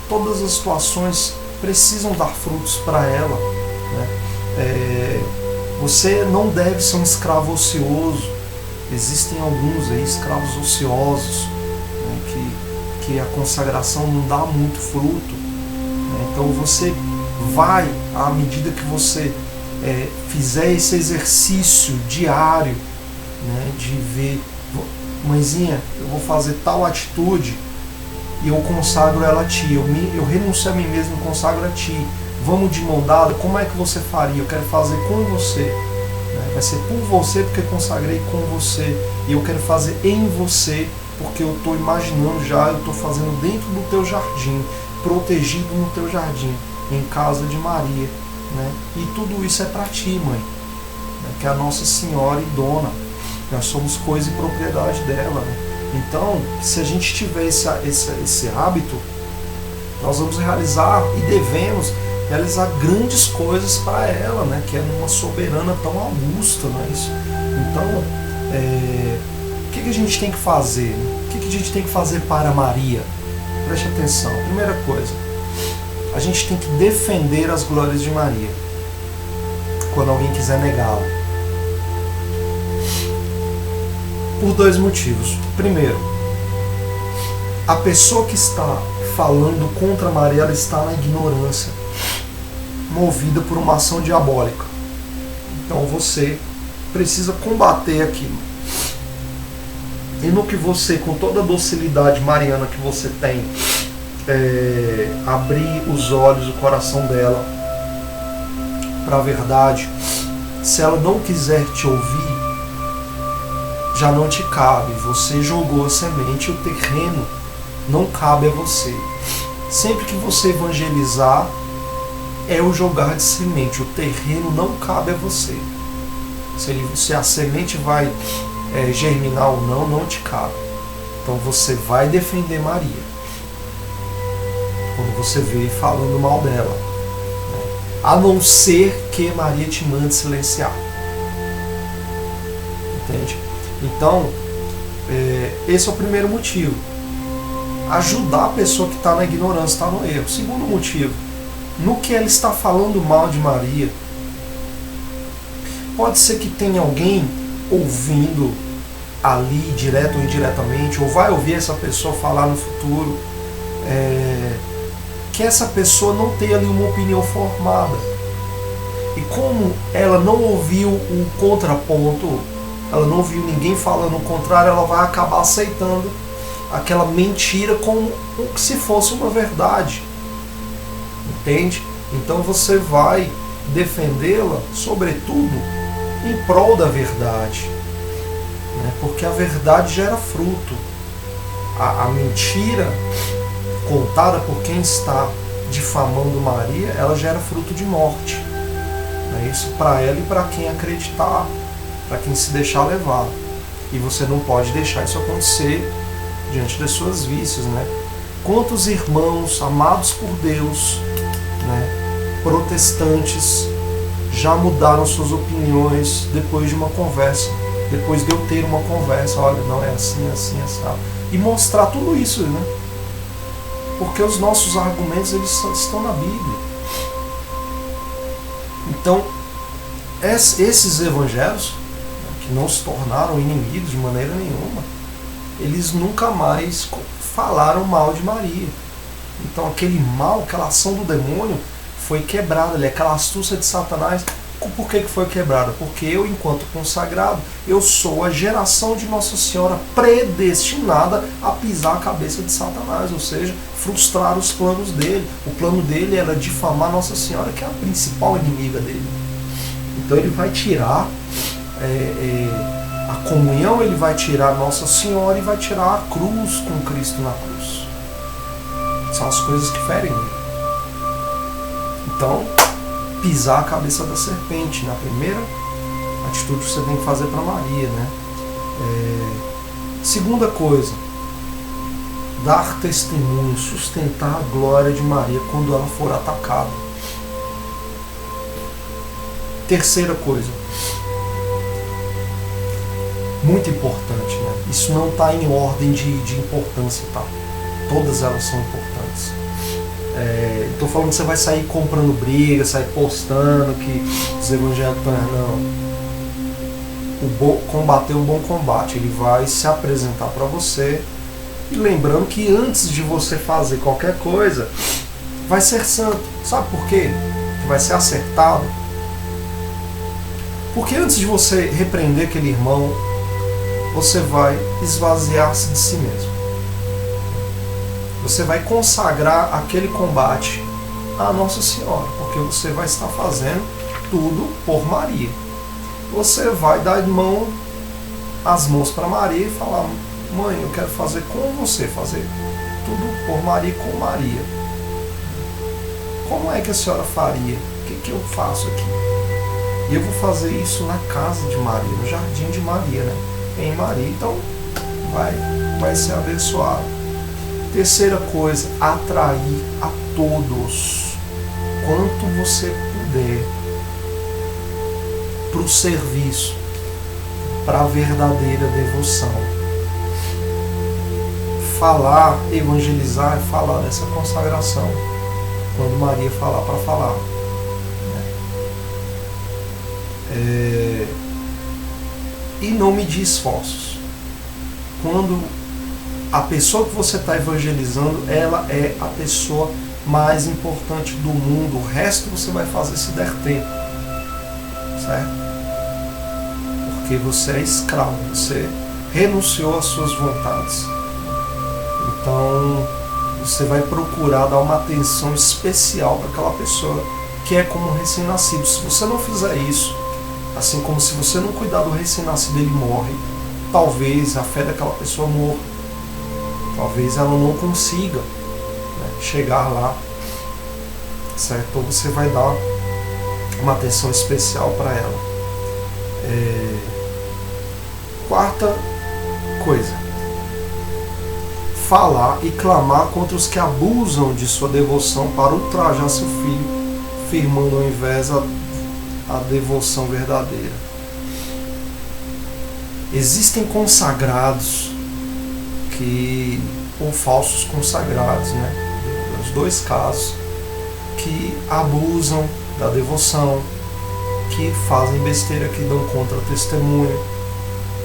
Todas as situações precisam dar frutos para ela. Você não deve ser um escravo ocioso. Existem alguns aí, escravos ociosos, que a consagração não dá muito fruto. Então você vai, à medida que você fizer esse exercício diário, de ver, mãezinha, eu vou fazer tal atitude e eu consagro ela a ti, eu renuncio a mim mesmo e consagro a ti. Vamos de mão dada, como é que você faria? Eu quero fazer com você. Vai ser por você, porque consagrei com você. E eu quero fazer em você, porque eu estou imaginando já, eu estou fazendo dentro do teu jardim, protegido no teu jardim, em casa de Maria. E tudo isso é para ti, mãe, que é a Nossa Senhora e Dona. Nós somos coisa e propriedade dela. Então, se a gente tiver esse hábito, nós vamos realizar e devemos realizar grandes coisas para ela, que é uma soberana tão augusta, não é isso? Então, O que a gente tem que fazer? O que a gente tem que fazer para Maria? Preste atenção. Primeira coisa, a gente tem que defender as glórias de Maria quando alguém quiser negá-la. Por dois motivos. Primeiro, a pessoa que está falando contra Maria, ela está na ignorância, movida por uma ação diabólica. Então você precisa combater aquilo. E no que você, com toda a docilidade mariana que você tem, abrir os olhos, o coração dela para a verdade, se ela não quiser te ouvir, já não te cabe. Você jogou a semente, o terreno não cabe a você. Sempre que você evangelizar, é o jogar de semente, o terreno não cabe a você. Se a semente vai germinar ou não, não te cabe. Então você vai defender Maria quando você vê falando mal dela, a não ser que Maria te mande silenciar. Entende? Então, esse é o primeiro motivo. Ajudar a pessoa que está na ignorância, está no erro. Segundo motivo, no que ela está falando mal de Maria, pode ser que tenha alguém ouvindo ali, direto ou indiretamente, ou vai ouvir essa pessoa falar no futuro, que essa pessoa não tem ali uma opinião formada. E como ela não ouviu o contraponto, ela não ouviu ninguém falando o contrário, ela vai acabar aceitando aquela mentira como se fosse uma verdade. Entende? Então você vai defendê-la, sobretudo, em prol da verdade, né? Porque a verdade gera fruto. A mentira contada por quem está difamando Maria, ela gera fruto de morte. É isso para ela e para quem acreditar, para quem se deixar levar. E você não pode deixar isso acontecer diante das suas vícios, né? Quantos irmãos amados por Deus, né, protestantes, já mudaram suas opiniões depois de uma conversa, depois de eu ter uma conversa, olha, não é assim, assim, assim, e mostrar tudo isso, né? Porque os nossos argumentos, eles estão na Bíblia. Então, esses evangelhos, que não se tornaram inimigos de maneira nenhuma, eles nunca mais falaram mal de Maria. Então aquele mal, aquela ação do demônio foi quebrada ali, aquela astúcia de Satanás. Por que foi quebrada? Porque eu, enquanto consagrado, eu sou a geração de Nossa Senhora predestinada a pisar a cabeça de Satanás, ou seja, frustrar os planos dele. O plano dele era difamar Nossa Senhora, que é a principal inimiga dele. Então ele vai tirar a comunhão, ele vai tirar Nossa Senhora e vai tirar a cruz com Cristo na cruz. São as coisas que ferem ele. Então, pisar a cabeça da serpente, na primeira atitude que você tem que fazer para Maria, né? Segunda coisa, dar testemunho, sustentar a glória de Maria quando ela for atacada. Terceira coisa, muito importante, né? Isso não está em ordem de importância, tá? Todas elas são importantes. Estou falando que você vai sair comprando briga, sair postando que os evangélicos não. Combater o bom combate, ele vai se apresentar para você. E lembrando que antes de você fazer qualquer coisa, vai ser santo. Sabe por quê? Que vai ser acertado. Porque antes de você repreender aquele irmão, você vai esvaziar-se de si mesmo. Você vai consagrar aquele combate à Nossa Senhora, porque você vai estar fazendo tudo por Maria. Você vai dar as mãos para Maria e falar: mãe, eu quero fazer com você, fazer tudo por Maria e com Maria. Como é que a senhora faria? O que eu faço aqui? E eu vou fazer isso na casa de Maria, no jardim de Maria, né? Em Maria, então vai ser abençoado. Terceira coisa, atrair a todos, quanto você puder, para o serviço. para a verdadeira devoção. Falar, evangelizar, é falar dessa consagração. Quando Maria falar para falar. E não medir esforços. Quando a pessoa que você está evangelizando, ela é a pessoa mais importante do mundo. O resto você vai fazer se der tempo. Certo? Porque você é escravo, você renunciou às suas vontades. Então, você vai procurar dar uma atenção especial para aquela pessoa que é como um recém-nascido. Se você não fizer isso, assim como se você não cuidar do recém-nascido, ele morre, talvez a fé daquela pessoa morra. Talvez ela não consiga, né, chegar lá. Certo? Então você vai dar uma atenção especial para ela. Quarta coisa: falar e clamar contra os que abusam de sua devoção para ultrajar seu filho, firmando ao invés a devoção verdadeira. Existem consagrados ou falsos consagrados, né? Os dois casos, que abusam da devoção, que fazem besteira, que dão contra-testemunho.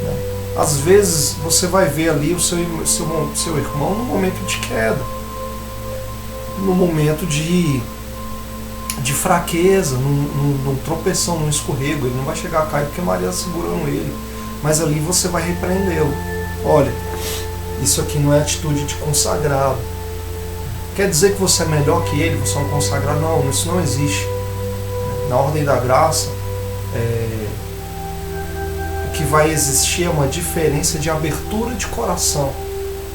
Né? Às vezes você vai ver ali o seu irmão no momento de queda, no momento de fraqueza, num tropeção, num escorrego. Ele não vai chegar a cair porque Maria segurando ele, mas ali você vai repreendê-lo. Olha, isso aqui não é atitude de consagrado. Quer dizer que você é melhor que ele, você é um consagrado? Não, isso não existe. Na ordem da graça, o que vai existir é uma diferença de abertura de coração.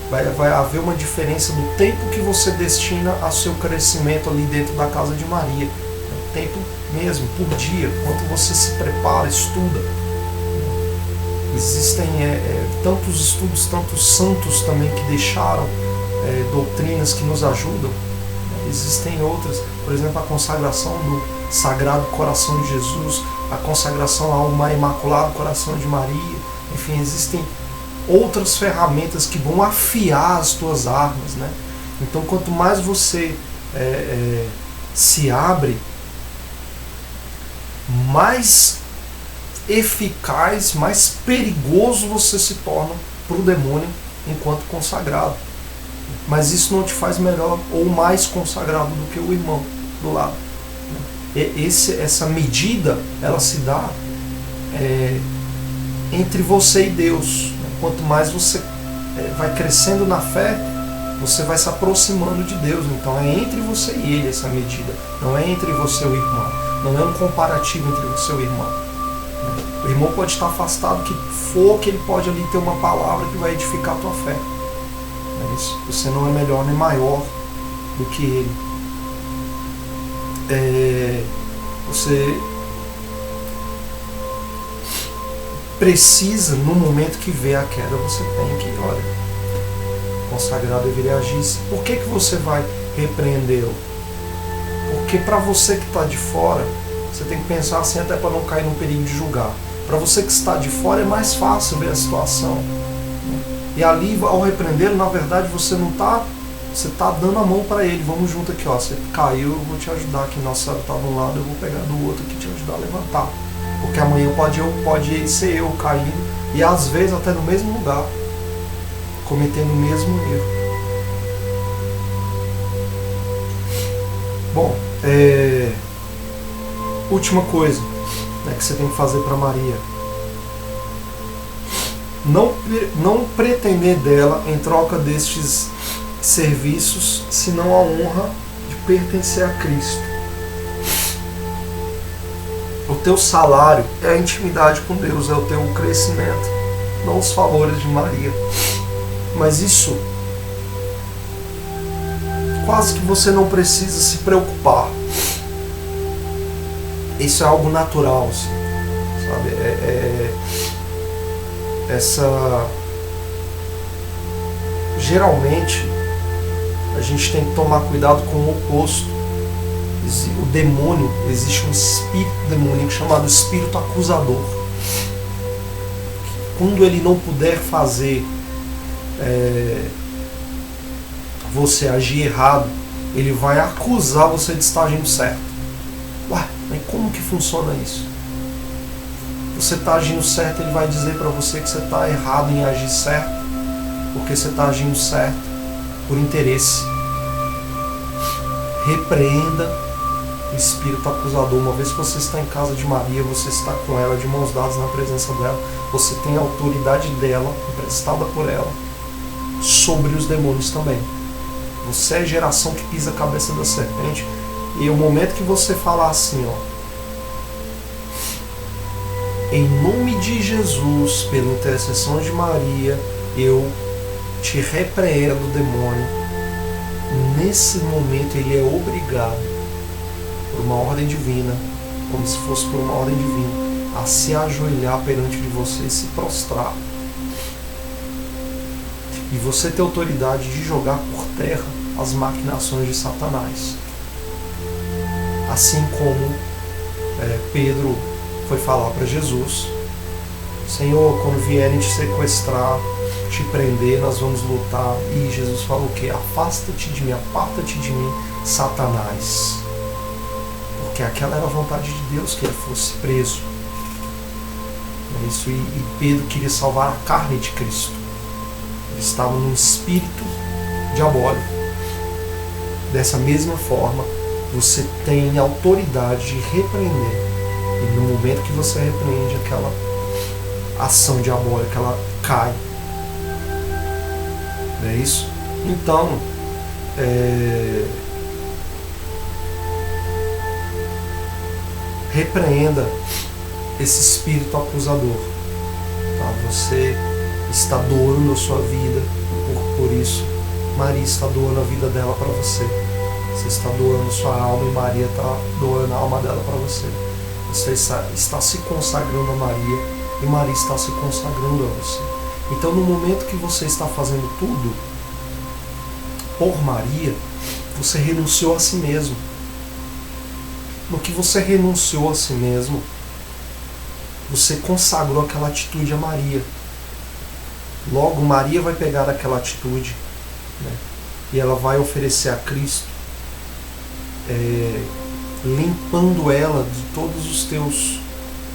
Vai haver uma diferença do tempo que você destina ao seu crescimento ali dentro da casa de Maria. Tempo mesmo, por dia, quanto você se prepara, estuda. Existem tantos estudos, tantos santos também que deixaram doutrinas que nos ajudam. Existem outras, por exemplo, a consagração do Sagrado Coração de Jesus, a consagração ao Imaculado Coração de Maria. Enfim, existem outras ferramentas que vão afiar as tuas armas, né? Então, quanto mais você se abre, mais eficaz, mais perigoso você se torna para o demônio enquanto consagrado. Mas isso não te faz melhor ou mais consagrado do que o irmão do lado. Essa medida, ela se dá entre você e Deus. Quanto mais você vai crescendo na fé, você vai se aproximando de Deus. Então é entre você e ele essa medida. Não é entre você e o irmão. Não é um comparativo entre você e o irmão. O irmão pode estar afastado, que for, que ele pode ali ter uma palavra que vai edificar a tua fé. É isso. Você não é melhor nem maior do que ele. Você precisa, no momento que vê a queda, você tem que, olha, o consagrado deveria agir. Por que você vai repreendê-lo? Porque para você que está de fora, você tem que pensar assim, até para não cair no perigo de julgar. Para você que está de fora é mais fácil ver a situação. E ali, ao repreendê-lo, na verdade, você não está... Você está dando a mão para ele. Vamos junto aqui, ó. Você caiu, eu vou te ajudar aqui. Nossa Senhora está de um lado, eu vou pegar do outro aqui e te ajudar a levantar. Porque amanhã pode ser eu caindo. E às vezes até no mesmo lugar, cometendo o mesmo erro. Bom, última coisa, né, que você tem que fazer para Maria: não pretender dela, em troca destes serviços, senão a honra de pertencer a Cristo. O teu salário é a intimidade com Deus, é o teu crescimento, não os favores de Maria. Mas isso quase que você não precisa se preocupar. Isso é algo natural, assim, sabe? Geralmente a gente tem que tomar cuidado com o oposto. O demônio, existe um espírito demoníaco chamado espírito acusador, quando ele não puder fazer você agir errado, ele vai acusar você de estar agindo certo. Ué, mas como que funciona isso? Você está agindo certo, ele vai dizer para você que você está errado em agir certo, porque você está agindo certo por interesse. Repreenda o espírito acusador. Uma vez que você está em casa de Maria, você está com ela de mãos dadas na presença dela, você tem a autoridade dela, emprestada por ela, sobre os demônios também. Você é a geração que pisa a cabeça da serpente. E o momento que você falar assim, em nome de Jesus, pela intercessão de Maria, eu te repreendo, demônio. Nesse momento ele é obrigado, por uma ordem divina, como se fosse por uma ordem divina, a se ajoelhar perante de você e se prostrar. E você tem autoridade de jogar por terra as maquinações de Satanás. Assim como Pedro foi falar para Jesus: Senhor, quando vierem te sequestrar, te prender, nós vamos lutar. E Jesus falou o quê? Afasta-te de mim, aparta-te de mim, Satanás. Porque aquela era a vontade de Deus, que ele fosse preso. É isso, e Pedro queria salvar a carne de Cristo. Ele estava num espírito diabólico. Dessa mesma forma, você tem autoridade de repreender. E no momento que você repreende, aquela ação diabólica, ela cai. Não é isso? Então, repreenda esse espírito acusador. Tá? Você está doando a sua vida, por isso Maria está doando a vida dela para você. Você está doando sua alma e Maria está doando a alma dela para você. Você está se consagrando a Maria e Maria está se consagrando a você. Então, no momento que você está fazendo tudo por Maria, você renunciou a si mesmo. No que você renunciou a si mesmo, você consagrou aquela atitude a Maria. Logo, Maria vai pegar aquela atitude, né, e ela vai oferecer a Cristo, limpando ela de todos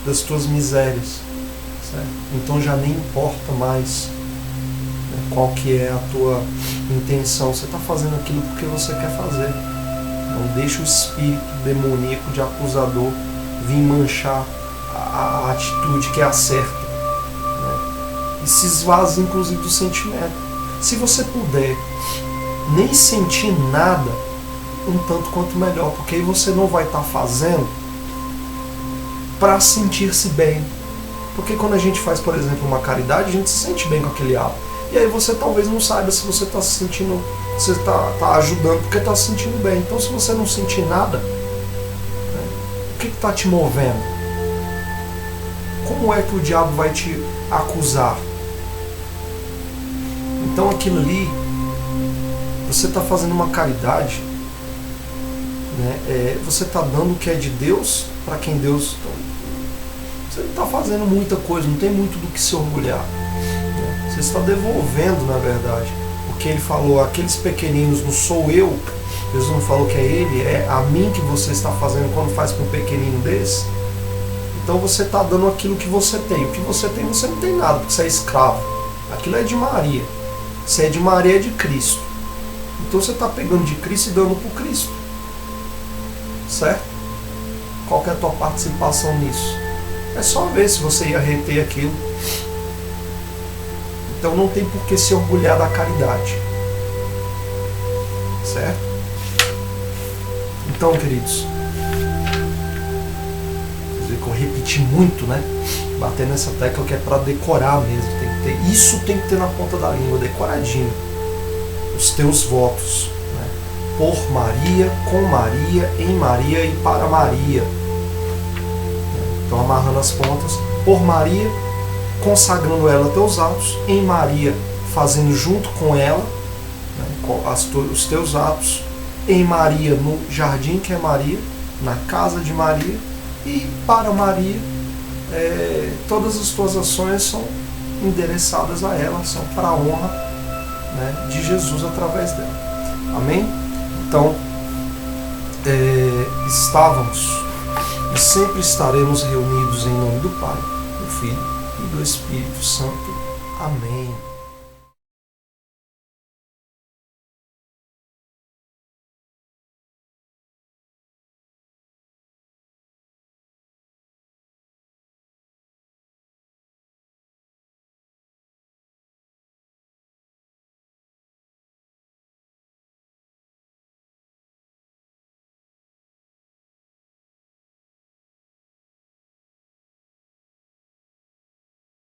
das tuas misérias, certo? Então já nem importa mais, né, qual que é a tua intenção. Você está fazendo aquilo porque você quer fazer. Não deixa o espírito demoníaco de acusador vir manchar a atitude que é a certa, né? E se esvazia inclusive do sentimento. Se você puder nem sentir nada, um tanto quanto melhor, porque aí você não vai estar fazendo para sentir-se bem. Porque quando a gente faz, por exemplo, uma caridade, a gente se sente bem com aquele ato. E aí você talvez não saiba se você está se sentindo, você está ajudando porque está se sentindo bem. Então, se você não sentir nada, né, o que está te movendo? Como é que o diabo vai te acusar? Então, aquilo ali, você está fazendo uma caridade, né, você está dando o que é de Deus para quem Deus... Você não está fazendo muita coisa, não tem muito do que se orgulhar. Você está devolvendo, na verdade. Porque ele falou, aqueles pequeninos, não sou eu. Jesus não falou que é ele, é a mim que você está fazendo quando faz com um pequenino desse. Então você está dando aquilo que você tem. O que você tem, você não tem nada, porque você é escravo. Aquilo é de Maria. Se é de Maria, é de Cristo. Então você está pegando de Cristo e dando para Cristo. Certo? Qual que é a tua participação nisso? É só ver se você ia reter aquilo. Então não tem por que se orgulhar da caridade. Certo? Então, queridos, vocês veem que eu repeti muito, né? Bater nessa tecla que é para decorar mesmo. Tem que ter, isso tem que ter na ponta da língua, decoradinho. Os teus votos, né? Por Maria, com Maria, em Maria e para Maria. Então, amarrando as pontas. Por Maria, consagrando ela a teus atos, em Maria, fazendo junto com ela, né, os teus atos, em Maria, no jardim que é Maria, na casa de Maria, e para Maria, todas as tuas ações são endereçadas a ela, são para a honra, né, de Jesus através dela. Amém? Então, estávamos e sempre estaremos reunidos em nome do Pai, do Filho e do Espírito Santo. Amém.